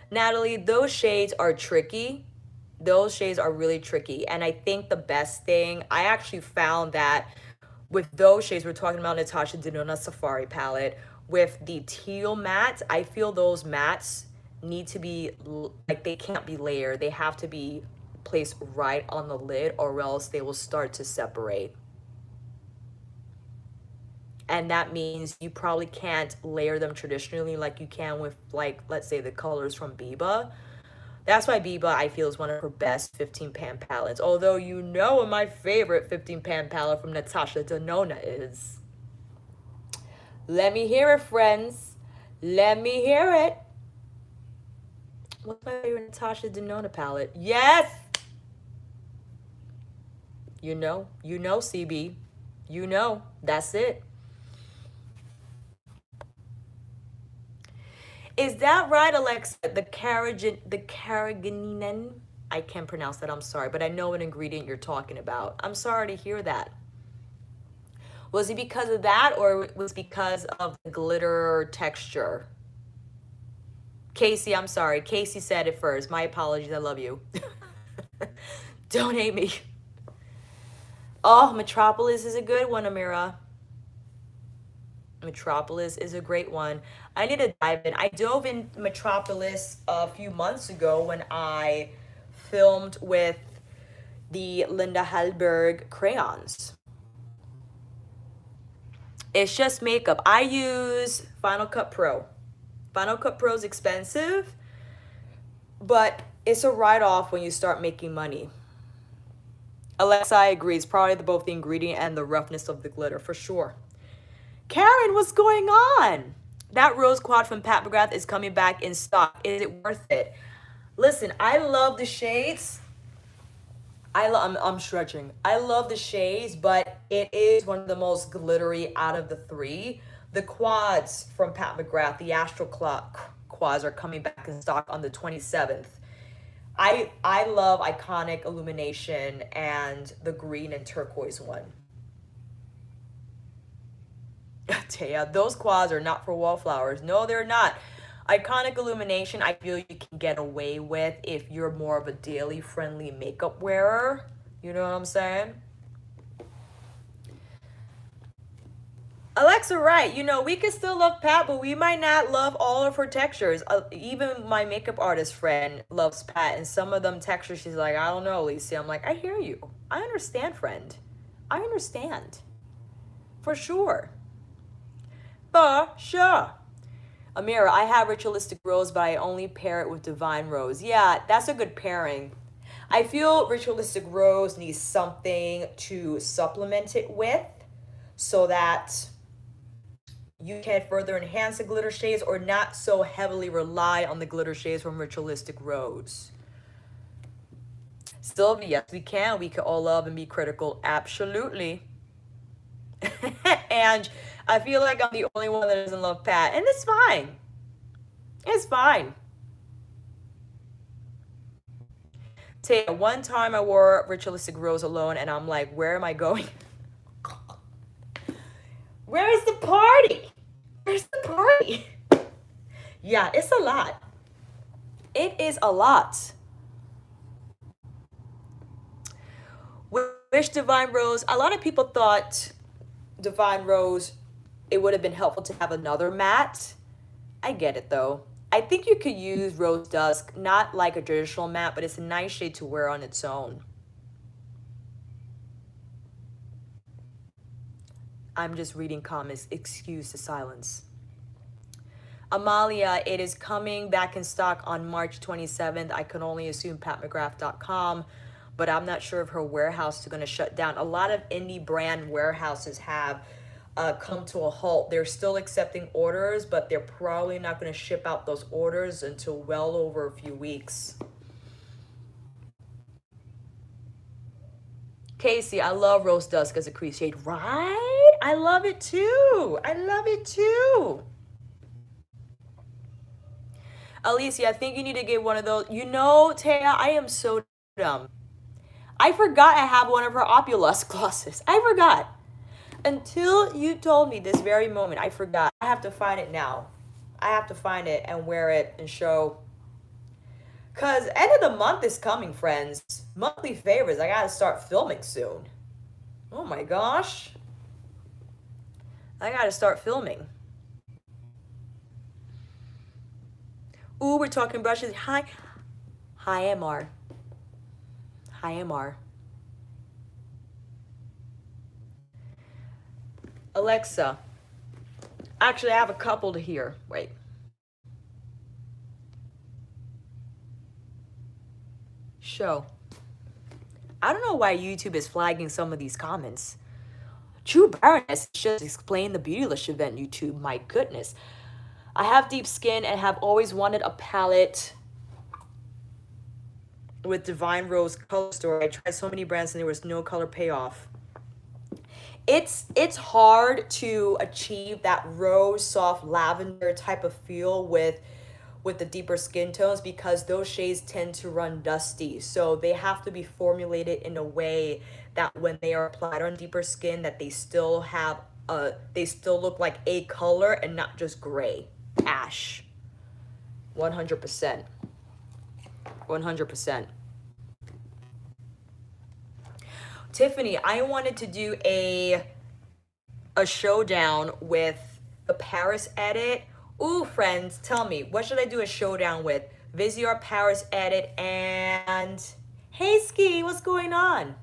Natalie, those shades are tricky. Those shades are really tricky. And I think the best thing, I actually found that with those shades, we're talking about Natasha Denona Safari palette, with the teal mattes, I feel those mattes need to be, like, they can't be layered. They have to be placed right on the lid or else they will start to separate. And that means you probably can't layer them traditionally like you can with, like, let's say the colors from Biba. That's why Biba, I feel, is one of her best 15-pan palettes. Although you know what my favorite 15-pan palette from Natasha Denona is. Let me hear it, friends. Let me hear it. What's my favorite Natasha Denona palette? Yes! You know, CB. You know, that's it. Is that right, Alexa? The carrageenan? I can't pronounce that, I'm sorry, but I know what ingredient you're talking about. I'm sorry to hear that. Was it because of that or was it because of the glitter texture? Casey, I'm sorry. Casey said it first. My apologies, I love you. Don't hate me. Oh, Metropolis is a good one, Amira. Metropolis is a great one. I need to dive in. I dove in Metropolis a few months ago when I filmed with the Linda Hallberg crayons. It's just makeup. I use Final Cut Pro. Final Cut Pro is expensive, but it's a write-off when you start making money. AliciaArcher agrees. Probably both the ingredient and the roughness of the glitter, for sure. Karen, what's going on? That rose quad from Pat McGrath is coming back in stock. Is it worth it? Listen, I love the shades. I'm stretching. I love the shades, but it is one of the most glittery out of the three. The quads from Pat McGrath, the Astral quads, are coming back in stock on the 27th. I love Iconic Illumination and the green and turquoise one. Taya, those quads are not for wallflowers. No, they're not. Iconic Illumination, I feel you can get away with if you're more of a daily friendly makeup wearer. You know what I'm saying? Alexa, right. You know, we can still love Pat, but we might not love all of her textures. Even my makeup artist friend loves Pat, and some of them textures, she's like, I don't know, Alicia. I'm like, I hear you. I understand, friend. I understand. For sure. For sure. Amira, I have Ritualistic Rose, but I only pair it with Divine Rose. Yeah, that's a good pairing. I feel Ritualistic Rose needs something to supplement it with so that you can further enhance the glitter shades or not so heavily rely on the glitter shades from Ritualistic Rose. Sylvia, yes, we can. We can all love and be critical. Absolutely. And I feel like I'm the only one that doesn't love Pat, and it's fine. It's fine. Say, one time I wore Ritualistic Rose alone, and I'm like, where am I going? Where is the party? Where's the party? Yeah, it's a lot. It is a lot. Wish Divine Rose. A lot of people thought Divine Rose, it would have been helpful to have another matte. I get it though. I think you could use Rose Dusk, not like a traditional matte, but it's a nice shade to wear on its own. I'm just reading comments. Excuse the silence. Amalia, it is coming back in stock on March 27th. I can only assume patmcgrath.com, but I'm not sure if her warehouse is going to shut down. A lot of indie brand warehouses have come to a halt. They're still accepting orders, but they're probably not going to ship out those orders until well over a few weeks. Casey, I love Rose Dusk as a crease shade. Right? I love it too. I love it too. Alicia, I think you need to get one of those. You know, Taya, I am so dumb. I forgot I have one of her Opulus glosses. I forgot. Until you told me this very moment, I forgot. I have to find it now. I have to find it and wear it and show. Because end of the month is coming, friends. Monthly favors. I got to start filming soon. Oh my gosh. I got to start filming. Ooh, we're talking brushes. Hi. Hi, MR. Hi, MR. Alexa. Actually, I have a couple to hear. Wait. Show. I don't know why YouTube is flagging some of these comments. True Baroness just explained the Beautylish event, YouTube. My goodness. I have deep skin and have always wanted a palette with Divine Rose Color Story. I tried so many brands and there was no color payoff. It's hard to achieve that rose soft lavender type of feel with the deeper skin tones because those shades tend to run dusty. So they have to be formulated in a way that when they are applied on deeper skin that they still have they still look like a color and not just gray. Ash. 100%. 100%. Tiffany, I wanted to do a showdown with The Paris edit. Ooh, friends, tell me, what should I do a showdown with? WednesYAY Paris edit and hey Ski, what's going on?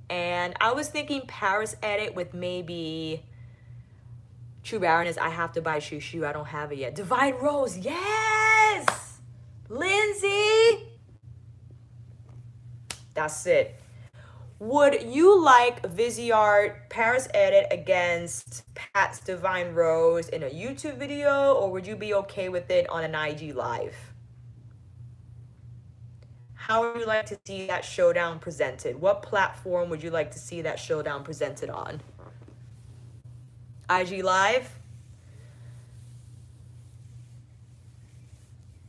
And I was thinking Paris edit with maybe True Baroness. I have to buy Shoo. I don't have it yet. Divine Rose, yes! Lindsay! That's it. Would you like WednesYAY Paris edit against Pat's Divine Rose in a YouTube video, or would you be okay with it on an IG live? How would you like to see that showdown presented? What platform would you like to see that showdown presented on? IG live?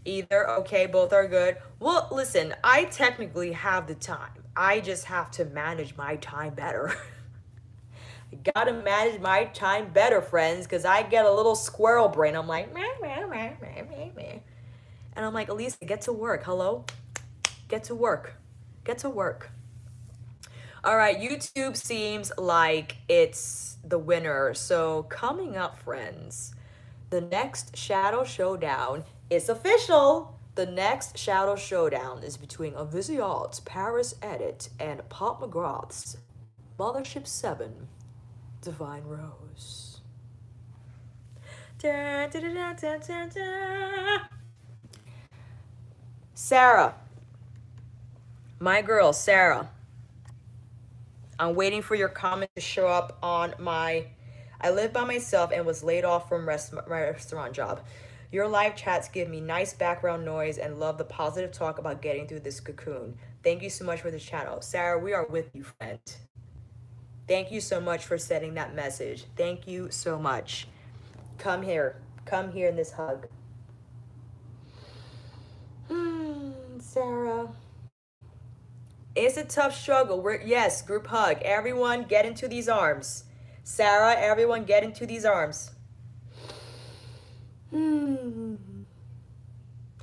Either, okay, both are good. Well, listen, I technically have the time. I just have to manage my time better. I gotta manage my time better, friends, because I get a little squirrel brain. I'm like, meh, meh, meh, meh, meh, meh. And I'm like, Alicia, get to work. Hello? Get to work. Get to work. All right, YouTube seems like it's the winner. So coming up, friends, the next Shadow Showdown is official. The next Shadow Showdown is between WednesYAY's Paris Edit and Pop McGrath's Mothership 7, Divine Rose. Da, da, da, da, da, da. Sarah, my girl, Sarah, I'm waiting for your comment to show up on my, I live by myself and was laid off from my restaurant job. Your live chats give me nice background noise and love the positive talk about getting through this cocoon. Thank you so much for this channel. Sarah, we are with you, friend. Thank you so much for sending that message. Thank you so much. Come here. Come here in this hug. Sarah. It's a tough struggle. Yes, group hug. Everyone get into these arms. Sarah, everyone get into these arms.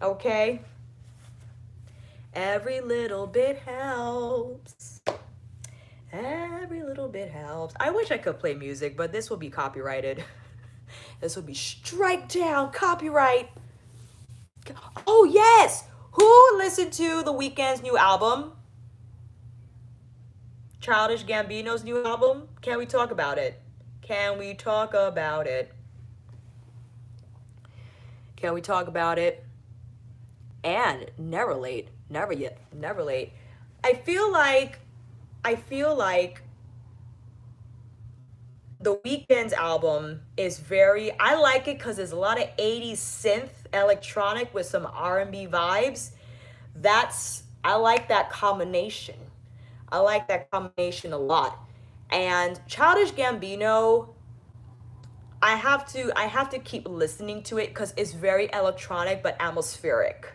Okay. Every little bit helps. Every little bit helps. I wish I could play music, but this will be copyrighted. This will be strike down, copyright. Oh, yes. Who listened to The Weeknd's new album? Childish Gambino's new album? Can we talk about it? Can we talk about it? Can we talk about it? And never late. Never yet. Never late. I feel like The Weeknd's album is very, I like it because there's a lot of 80s synth electronic with some R&B vibes. I like that combination. I like that combination a lot. And Childish Gambino, I have to keep listening to it because it's very electronic but atmospheric.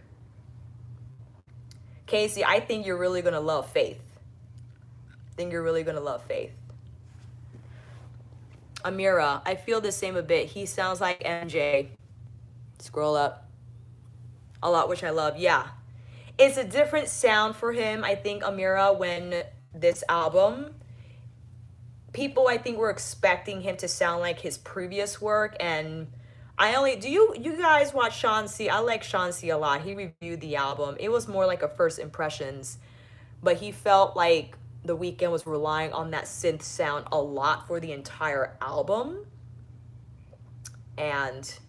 Casey, I think you're really gonna love Faith. Amira, I feel the same a bit. He sounds like MJ. Scroll up. A lot, which I love. Yeah. It's a different sound for him, I think, Amira, when this album, people, I think, were expecting him to sound like his previous work. And do you guys watch Sean C? I like Sean C a lot. He reviewed the album. It was more like a first impressions, but he felt like The Weeknd was relying on that synth sound a lot for the entire album. And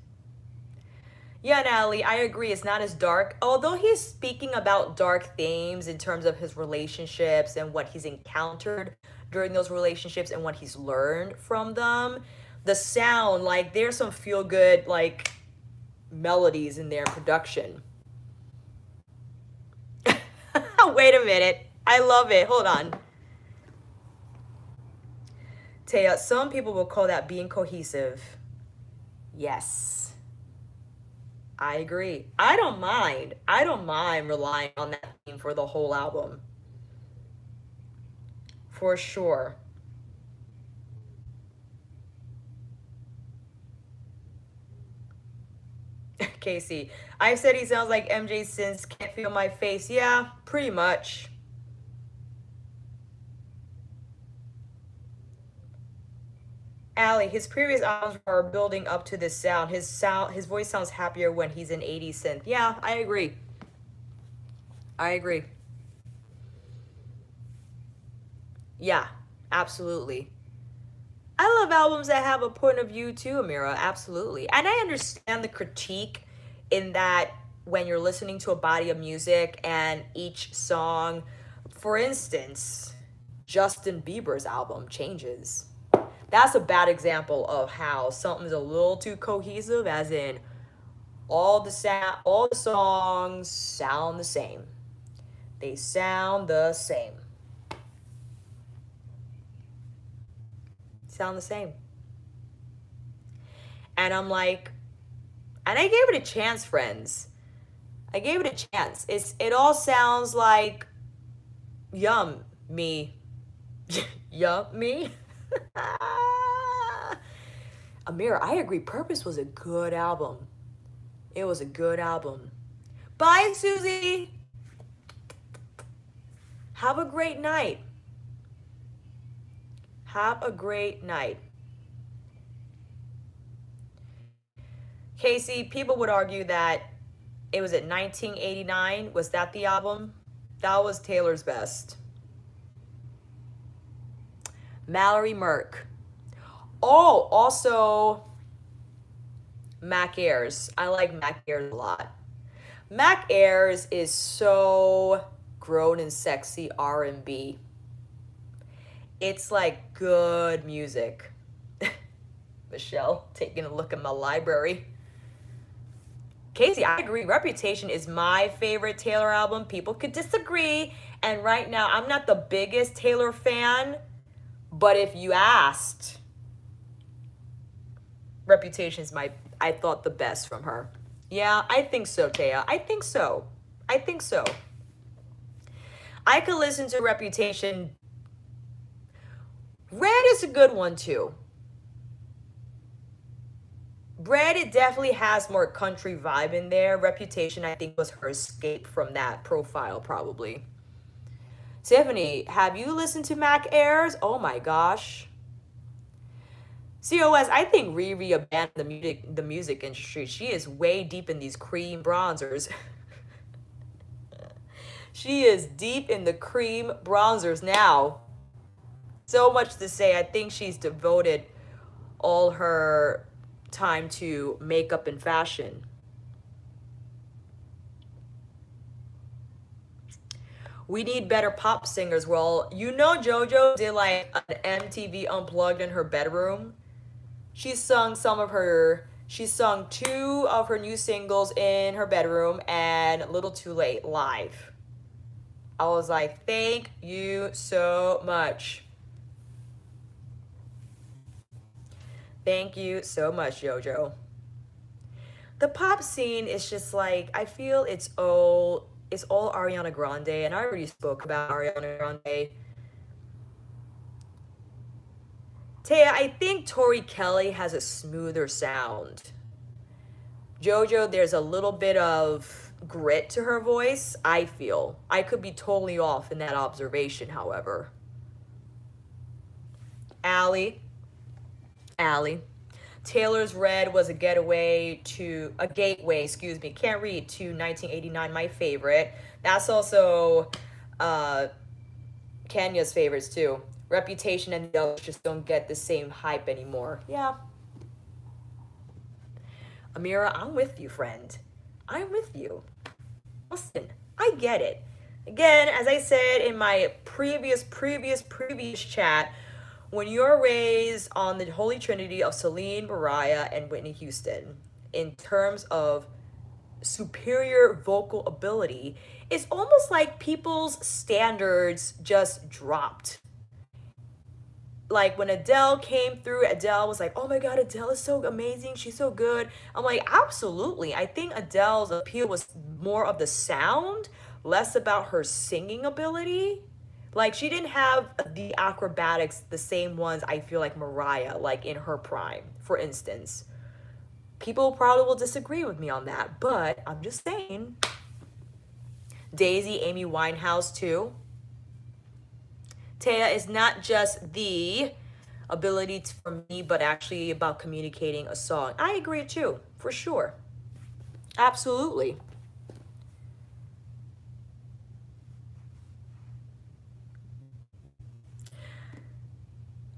yeah, Natalie, I agree. It's not as dark. Although he's speaking about dark themes in terms of his relationships and what he's encountered during those relationships and what he's learned from them. The sound, like, there's some feel-good, like, melodies in their production. Wait a minute. I love it. Hold on. Taya, some people will call that being cohesive. Yes. I agree. I don't mind relying on that theme for the whole album. For sure. Casey, I've said he sounds like MJ since Can't Feel My Face. Yeah, pretty much. Allie, his previous albums are building up to this sound. His voice sounds happier when he's in 80s synth. Yeah, I agree. I agree. Yeah, absolutely. I love albums that have a point of view too, Amira. Absolutely. And I understand the critique in that when you're listening to a body of music and each song, for instance, Justin Bieber's album changes. That's a bad example of how something's a little too cohesive, as in all the songs sound the same. They sound the same. Sound the same. And I'm like, and I gave it a chance, friends. I gave it a chance. It all sounds like yum me. Yum me. Amira, I agree. Purpose was a good album. It was a good album. Bye, Susie. Have a great night. Have a great night. Casey, people would argue that it was at 1989. Was that the album? That was Taylor's best. Mallory Merck. Oh, also Mac Ayres. I like Mac Ayres a lot. Mac Ayres is so grown and sexy R&B. It's like good music. Michelle, taking a look at my library. Casey, I agree. Reputation is my favorite Taylor album. People could disagree. And right now, I'm not the biggest Taylor fan. But if you asked, Reputation is I thought, the best from her. Yeah, I think so, Taya. I think so. I think so. I could listen to Reputation. Red is a good one, too. Red, it definitely has more country vibe in there. Reputation, I think, was her escape from that profile, probably. Tiffany, have you listened to Mac Ayres? Oh my gosh. COS, I think Riri abandoned the music industry. She is way deep in these cream bronzers. She is deep in the cream bronzers now. So much to say. I think she's devoted all her time to makeup and fashion. We need better pop singers. Well, you know JoJo did like an MTV Unplugged in her bedroom. She sung two of her new singles in her bedroom and A Little Too Late live. I was like, thank you so much. Thank you so much, JoJo. The pop scene is just like, I feel it's all Ariana Grande, and I already spoke about Ariana Grande. Taya, I think Tori Kelly has a smoother sound. JoJo, there's a little bit of grit to her voice, I feel. I could be totally off in that observation, however. Allie. Taylor's Red was a gateway, to 1989, my favorite. That's also Kenya's favorites too. Reputation and the others just don't get the same hype anymore. Yeah. Amira, I'm with you, friend. I'm with you. Listen, I get it. Again, as I said in my previous chat, when you're raised on the Holy Trinity of Celine, Mariah, and Whitney Houston, in terms of superior vocal ability, it's almost like people's standards just dropped. Like when Adele came through, Adele was like, oh my God, Adele is so amazing. She's so good. I'm like, absolutely. I think Adele's appeal was more of the sound, less about her singing ability. Like, she didn't have the acrobatics, the same ones I feel like Mariah, like in her prime, for instance. People probably will disagree with me on that, but I'm just saying. Daisy, Amy Winehouse, too. Taya is not just the ability for me, but actually about communicating a song. I agree too, for sure. Absolutely.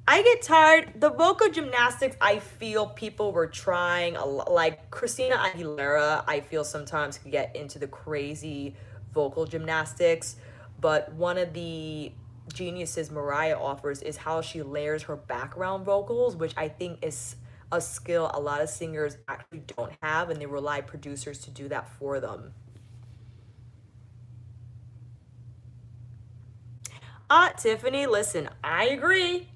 I get tired. The vocal gymnastics, I feel people were trying, like Christina Aguilera, I feel sometimes could get into the crazy vocal gymnastics. But one of the geniuses Mariah offers is how she layers her background vocals, which I think is a skill a lot of singers actually don't have, and they rely producers to do that for them. Tiffany, listen, I agree.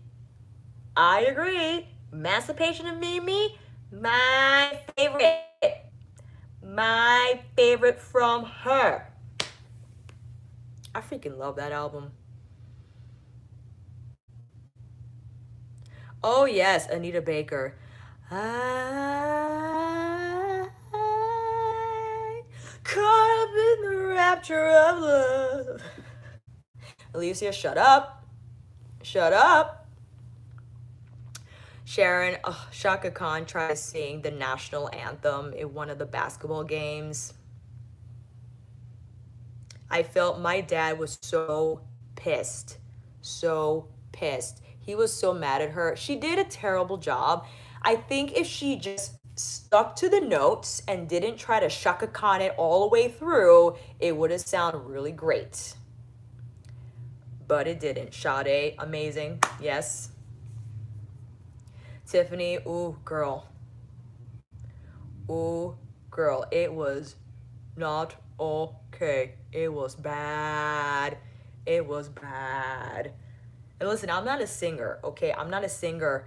I agree. Emancipation of Mimi, my favorite. My favorite from her. I freaking love that album. Oh, yes, Anita Baker. I caught up in the rapture of love. Alicia, shut up. Shut up. Sharon, Shaka Khan tried to sing the national anthem in one of the basketball games. I felt my dad was so pissed. So pissed. He was so mad at her. She did a terrible job. I think if she just stuck to the notes and didn't try to Shaka Khan it all the way through, it would have sounded really great. But it didn't. Sade, amazing. Yes. Tiffany, ooh, girl. Ooh, girl. It was not okay. It was bad. It was bad. And listen, I'm not a singer, okay? I'm not a singer.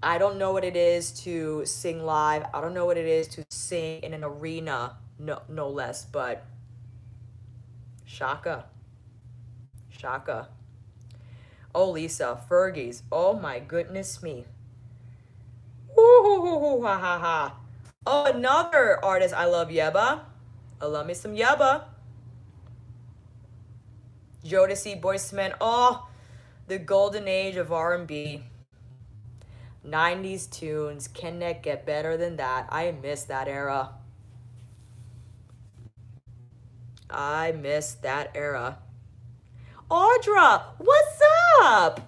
I don't know what it is to sing live. I don't know what it is to sing in an arena, no less, but Shaka. Shaka. Oh, Lisa, Fergie's. Oh my goodness me. Ooh, ha ha ha. Oh, another artist I love, Yeba. I love me some Yeba. Jodeci, Boyz II Men. Oh, the golden age of R&B. 90s tunes. Can it get better than that? I miss that era. I miss that era. Audra, what's up?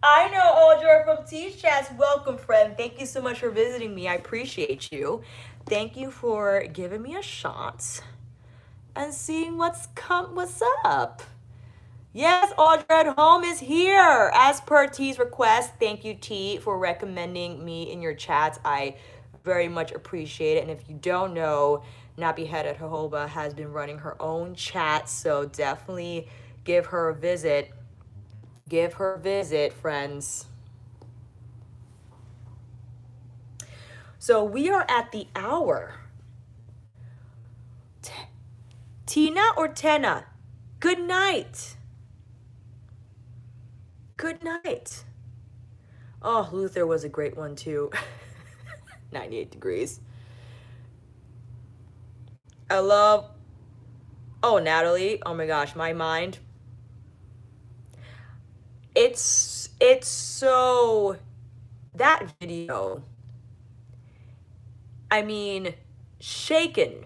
I know Audra from Teach Chats. Welcome, friend. Thank you so much for visiting me. I appreciate you. Thank you for giving me a shot and seeing what's up. Yes, Audra at Home is here. As per T's request, thank you, T, for recommending me in your chats. I very much appreciate it. And if you don't know, Nappy Head at Jojoba has been running her own chat, so definitely give her a visit. Give her a visit, friends. So we are at the hour. Tina or Tena? Good night. Good night. Oh, Luther was a great one too. 98 degrees. I love... Oh, Natalie. Oh my gosh, my mind. It's so... That video... I mean, shaken.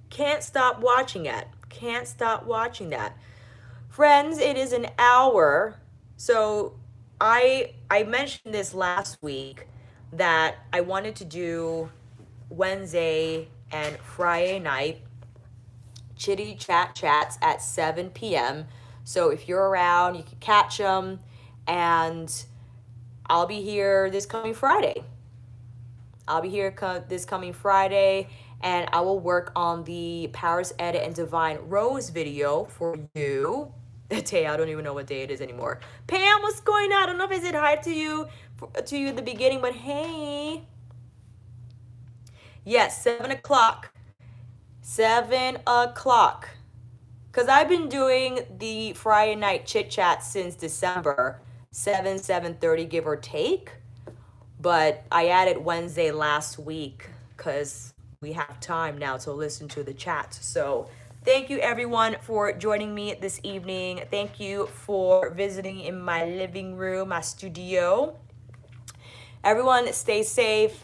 Can't stop watching it. Can't stop watching that. Friends, it is an hour. So I mentioned this last week that I wanted to do Wednesday and Friday night chitty chats at 7 p.m. So if you're around, you can catch them. And I'll be here this coming Friday. This coming Friday, and I will work on the Paris Edit and Divine Rose video for you. Tay, I don't even know what day it is anymore. Pam, what's going on? I don't know if I said hi to you in the beginning, but hey. Yes, 7 o'clock. 7 o'clock. Because I've been doing the Friday night chit chat since December. 7:30, give or take. But I added Wednesday last week because we have time now to listen to the chat. So Thank you everyone for joining me this evening. Thank you for visiting in my living room, my studio. Everyone stay safe.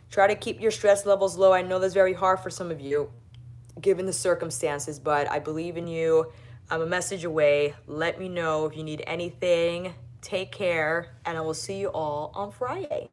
Try to keep your stress levels low. I know that's very hard for some of you given the circumstances, but I believe in you. I'm a message away. Let me know if you need anything. Take care, and I will see you all on Friday.